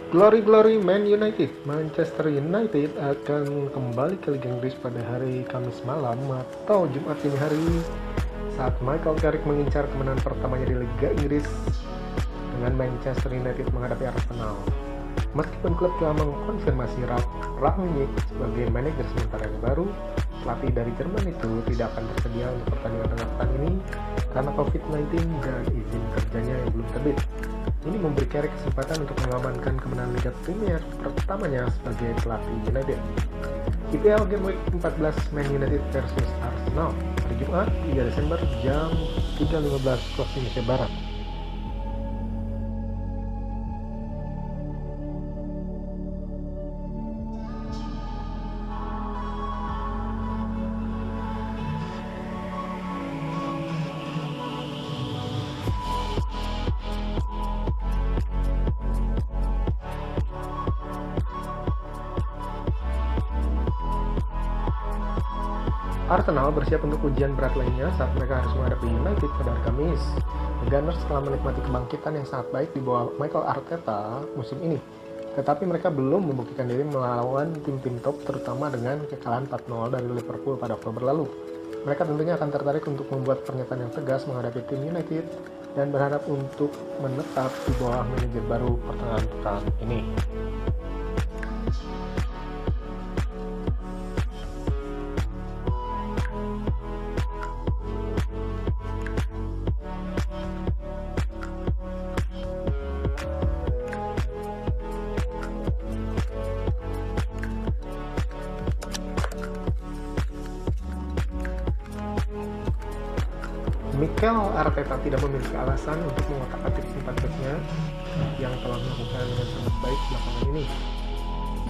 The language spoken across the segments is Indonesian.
Glory Man United. Manchester United akan kembali ke Liga Inggris pada hari Kamis malam atau Jumat dini hari saat Michael Carrick mengincar kemenangan pertamanya di Liga Inggris dengan Manchester United menghadapi Arsenal. Meskipun klub telah mengkonfirmasi Ralf Rangnick sebagai manajer sementara yang baru, pelatih dari Jerman itu tidak akan tersedia untuk pertandingan tengah pekan ini karena COVID-19 dan izin kerjanya yang belum terbit. Ini memberi Carrick kesempatan untuk mengamankan kemenangan Liga Premier pertamanya sebagai pelatih United. IPL Game Week 14 Man United versus Arsenal hari Jumat 3 Desember jam 3.15 waktu Indonesia Barat. Arsenal bersiap untuk ujian berat lainnya saat mereka harus menghadapi United pada hari Kamis. The Gunners telah menikmati kebangkitan yang sangat baik di bawah Mikel Arteta musim ini. Tetapi mereka belum membuktikan diri melawan tim-tim top, terutama dengan kekalahan 4-0 dari Liverpool pada Oktober lalu. Mereka tentunya akan tertarik untuk membuat pernyataan yang tegas menghadapi tim United dan berharap untuk menetap di bawah manajer baru pertengahan pekan ini. Mikel Arteta tidak memiliki alasan untuk mengotak-atik empat backnya yang telah melakukan dengan sangat baik belakangan ini,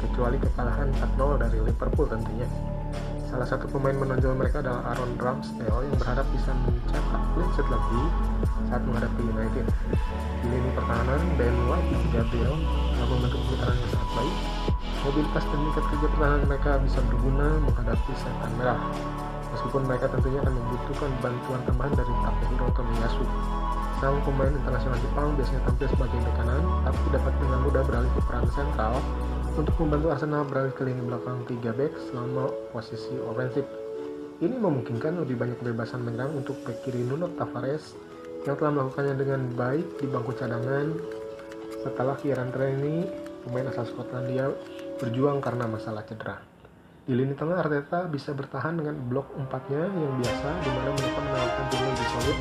kecuali kekalahan 4-0 dari Liverpool tentunya. Salah satu pemain menonjol mereka adalah Aaron Ramsdale yang berharap bisa mencetak clean sheet lagi saat menghadapi United. Di lini pertahanan, Ben White dan Gabriel telah membentuk putaran yang sangat baik. Mobilitas dan tingkat kerja pertahanan mereka bisa berguna menghadapi setan merah. Meskipun mereka tentunya akan membutuhkan bantuan tambahan dari Takehiro Tomiyasu. Sang pemain internasional Jepang biasanya tampil sebagai bek kanan, tapi dapat dengan mudah beralih ke peran sentral untuk membantu Arsenal beralih ke lini belakang 3 back selama posisi ofensif. Ini memungkinkan lebih banyak kebebasan menyerang untuk bek kiri Nuno Tavares yang telah melakukannya dengan baik di bangku cadangan setelah Kieran Tierney, pemain asal Skotlandia, berjuang karena masalah cedera. Di lini tengah, Arteta bisa bertahan dengan blok 4-nya yang biasa, di mana mereka menawarkan tim lebih solid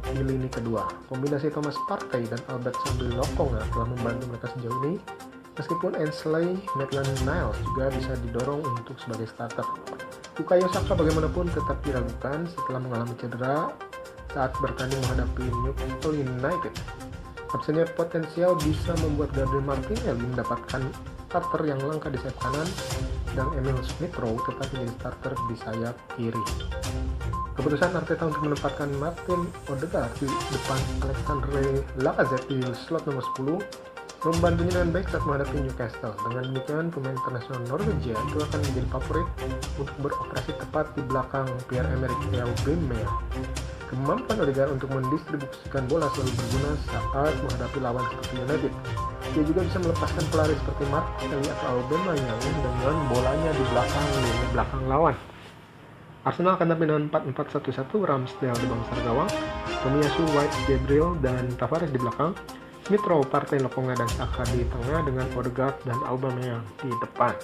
di lini kedua. Kombinasi Thomas Partey dan Albert Lokonga telah membantu mereka sejauh ini, meskipun Ainsley Maitland-Niles juga bisa didorong untuk sebagai starter. Bukayo Saka bagaimanapun tetap diragukan setelah mengalami cedera saat bertanding menghadapi Newcastle United. Absennya potensial bisa membuat Gabriel Martinelli mendapatkan starter yang langka di sayap kanan, dan Emil Smith-Rowe tetap menjadi starter di sayap kiri. Keputusan Arteta untuk menempatkan Martin Odegaard di depan Alexandre Lacazette di slot nomor 10 membantunya dengan baik saat menghadapi Newcastle. Dengan demikian, pemain internasional Norwegia itu akan menjadi favorit untuk beroperasi tepat di belakang Pierre-Emerick Aubameyang. Kemampuan Odegaard untuk mendistribusikan bola selalu berguna saat menghadapi lawan seperti United. Dia juga bisa melepaskan pelari seperti Martinelli atau Aubameyang dengan bolanya di belakang lini belakang lawan. Arsenal akan tampil dengan 4-4-1-1, Ramsdale di bangsa gawang, Tomiyasu, White, Gabriel, dan Tavares di belakang, Smith-Rowe, Partey, Lokonga, dan Saka di tengah dengan Odegaard dan Aubameyang di depan.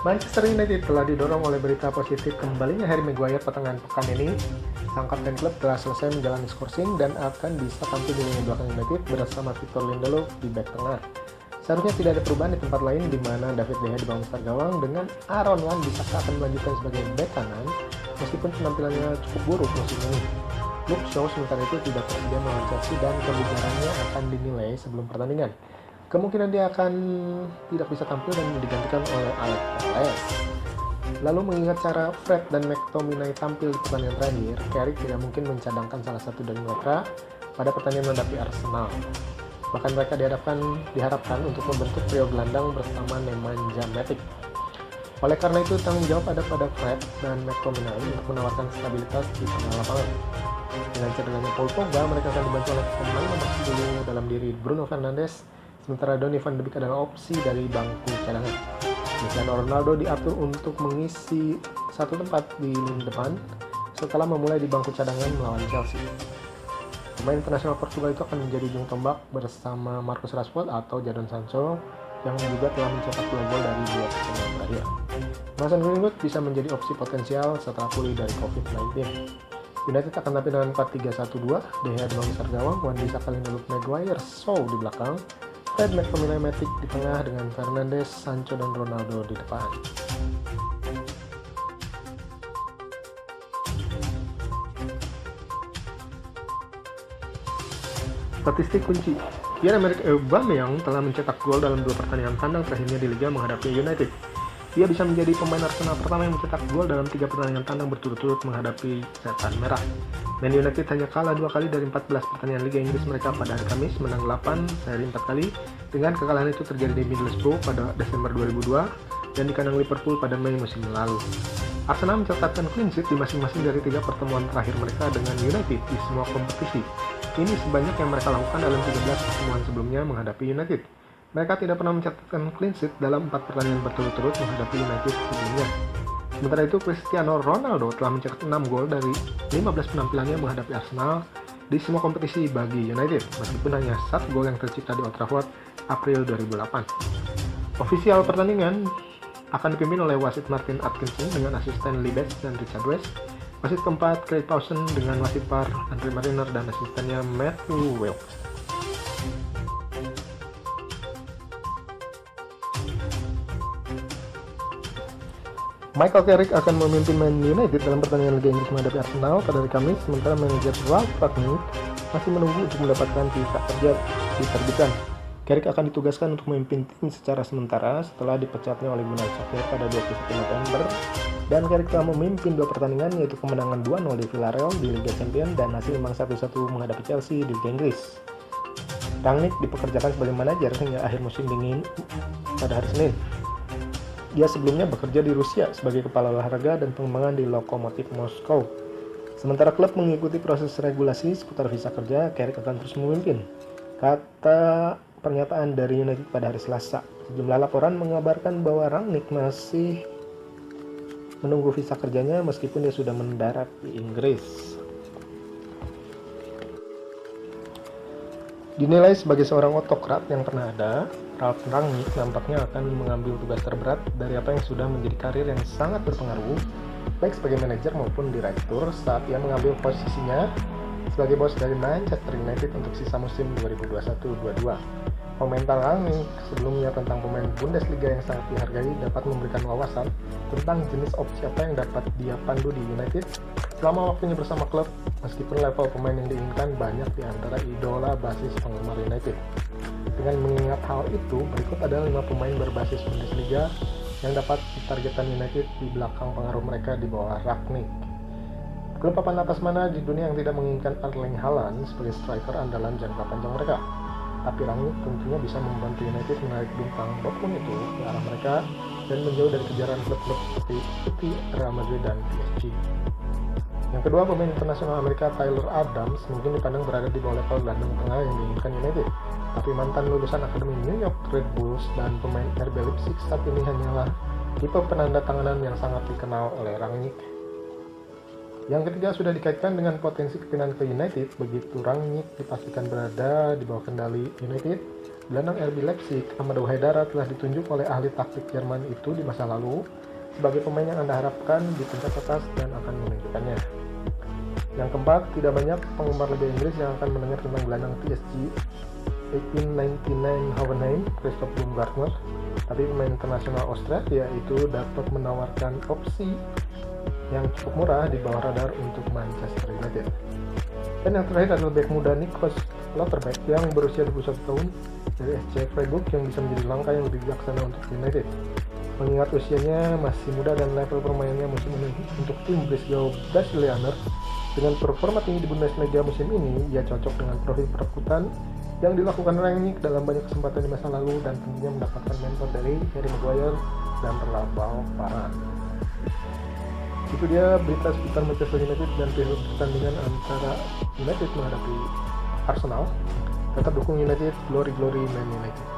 Manchester United telah didorong oleh berita positif kembalinya Harry Maguire pertengahan pekan ini. Sang kapten klub telah selesai menjalani skorsing dan akan bisa tampil di lini belakang United bersama Victor Lindelof di bek tengah. Seharusnya tidak ada perubahan di tempat lain di mana David De Gea di bangsa gawang dengan Aaron Wan-Bissaka akan melanjutkan sebagai bek kanan meskipun penampilannya cukup buruk musim ini. Luke Shaw sementara itu tidak tersedia melawan Chelsea dan kebugarannya akan dinilai sebelum pertandingan. Kemungkinan dia akan tidak bisa tampil dan digantikan oleh Alex Telles. Lalu mengingat cara Fred dan McTominay tampil di pertandingan terakhir, Carrick tidak mungkin mencadangkan salah satu dari mereka pada pertandingan menghadapi Arsenal. Bahkan mereka diharapkan untuk membentuk trio gelandang bersama Nemanja Matic. Oleh karena itu, tanggung jawab ada pada Fred dan McTominay untuk menawarkan stabilitas di tengah lapangan. Dengan cederanya Paul Pogba, mereka akan dibantu oleh pemain nomor 10 dalam diri Bruno Fernandes, sementara Donny van de Beek adalah opsi dari bangku cadangan. Cristiano Ronaldo diatur untuk mengisi satu tempat di lini depan setelah memulai di bangku cadangan melawan Chelsea. Pemain internasional Portugal itu akan menjadi ujung tombak bersama Marcus Rashford atau Jadon Sancho yang juga telah mencetak 2 gol dari 2 pertandingan terakhir. Mason Greenwood bisa menjadi opsi potensial setelah pulih dari COVID-19. United akan tampil dengan 4-3-1-2, De Gea di bawah besar gawang, Wan-Bissaka, Lindelof, Maguire, Shaw di belakang, Fred, McTominay, Matic di tengah dengan Fernandes, Sancho, dan Ronaldo di depan. Statistik kunci, Pierre-Emerick Aubameyang telah mencetak gol dalam 2 pertandingan tandang terakhirnya di Liga menghadapi United. Ia bisa menjadi pemain Arsenal pertama yang mencetak gol dalam 3 pertandingan tandang berturut-turut menghadapi Setan Merah. Man United hanya kalah 2 kali dari 14 pertandingan Liga Inggris mereka pada hari Kamis, menang 8 seri 4 kali, dengan kekalahan itu terjadi di Middlesbrough pada Desember 2002 dan di kandang Liverpool pada Mei musim lalu. Arsenal mencatatkan clean sheet di masing-masing dari 3 pertemuan terakhir mereka dengan United di semua kompetisi. Ini sebanyak yang mereka lakukan dalam 13 pertemuan sebelumnya menghadapi United. Mereka tidak pernah mencatatkan clean sheet dalam 4 pertandingan berturut-turut menghadapi United sebelumnya. Sementara itu, Cristiano Ronaldo telah mencetak 6 gol dari 15 penampilannya menghadapi Arsenal di semua kompetisi bagi United, meskipun hanya 1 gol yang tercipta di Old Trafford April 2008. Ofisial pertandingan akan dipimpin oleh wasit Martin Atkinson dengan asisten Lee Betts dan Richard West. Wasit keempat Craig Pawson dengan wasit VAR Andre Mariner dan asistennya Matthew Wilks. Michael Carrick akan memimpin Man United dalam pertandingan Liga Inggris menghadapi Arsenal pada hari Kamis, sementara manajer Ralph Rangnick masih menunggu untuk mendapatkan visa kerja diterbitkan. Carrick akan ditugaskan untuk memimpin tim secara sementara setelah dipecatnya oleh Gunnar Solskjaer pada 21 November, dan Carrick telah memimpin 2 pertandingan, yaitu kemenangan 2-0 di Villarreal di Liga Champions dan hasil imbang 1-1 menghadapi Chelsea di Liga Inggris. Rangnick dipekerjakan sebagai manajer hingga akhir musim dingin pada hari Senin. Dia sebelumnya bekerja di Rusia sebagai kepala olahraga dan pengembangan di Lokomotiv Moskow. Sementara klub mengikuti proses regulasi seputar visa kerja, Carrick akan terus memimpin, kata pernyataan dari United pada hari Selasa. Sejumlah laporan mengabarkan bahwa Rangnick masih menunggu visa kerjanya meskipun dia sudah mendarat di Inggris. Dinilai sebagai seorang otokrat yang pernah ada, Ralph Rangnick nampaknya akan mengambil tugas terberat dari apa yang sudah menjadi karir yang sangat berpengaruh, baik sebagai manajer maupun direktur, saat ia mengambil posisinya sebagai bos dari Manchester United untuk sisa musim 2021-22. Komentar Rangnick sebelumnya tentang pemain Bundesliga yang sangat dihargai dapat memberikan wawasan tentang jenis opsi apa yang dapat dia pandu di United selama waktunya bersama klub, meskipun level pemain yang diinginkan banyak di antara idola basis penggemar United. Dengan mengingat hal itu, berikut adalah 5 pemain berbasis Bundesliga yang dapat ditargetkan United di belakang pengaruh mereka di bawah Rangnick. Klub papan atas mana di dunia yang tidak menginginkan Erling Haaland sebagai striker andalan jangka panjang mereka? Tapi Rangnick tentunya bisa membantu United menarik bintang Dortmund itu ke arah mereka dan menjauh dari kejaran klub-klub seperti City, Real Madrid, dan PSG. Yang kedua, pemain internasional Amerika Tyler Adams mungkin dipandang berada di bawah level gelandang tengah yang diinginkan United. Tapi mantan lulusan Akademi New York Red Bulls dan pemain RB Leipzig saat ini hanyalah tipe penanda tanganan yang sangat dikenal oleh Rangnick. Yang ketiga, sudah dikaitkan dengan potensi kepindahan ke United. Begitu Rangnick dipastikan berada di bawah kendali United, gelandang RB Leipzig Amadou Haidara telah ditunjuk oleh ahli taktik Jerman itu di masa lalu sebagai pemain yang Anda harapkan di puncak atas dan akan menunjukkannya. Yang keempat, tidak banyak penggemar Liga Inggris yang akan mendengar tentang gelandang PSG 1899 Hoffenheim, Christoph Baumgartner, tapi pemain internasional Australia itu dapat menawarkan opsi yang cukup murah di bawah radar untuk Manchester United. Dan yang terakhir adalah bek muda Niklas Lauterbach yang berusia 21 tahun dari SC Freiburg yang bisa menjadi langkah yang lebih bijaksana untuk United. Mengingat usianya masih muda dan level permainannya musim ini untuk tim Breslau Brasilianer dengan performa tinggi di Bundesliga musim ini, ia cocok dengan profil perekrutan yang dilakukan Rangnick dalam banyak kesempatan di masa lalu dan tentunya mendapatkan mentor dari Harry Maguire dan terlampau parah. Itu dia berita seputar Manchester United dan pertandingan antara United menghadapi Arsenal. Tetap dukung United, glory Man United.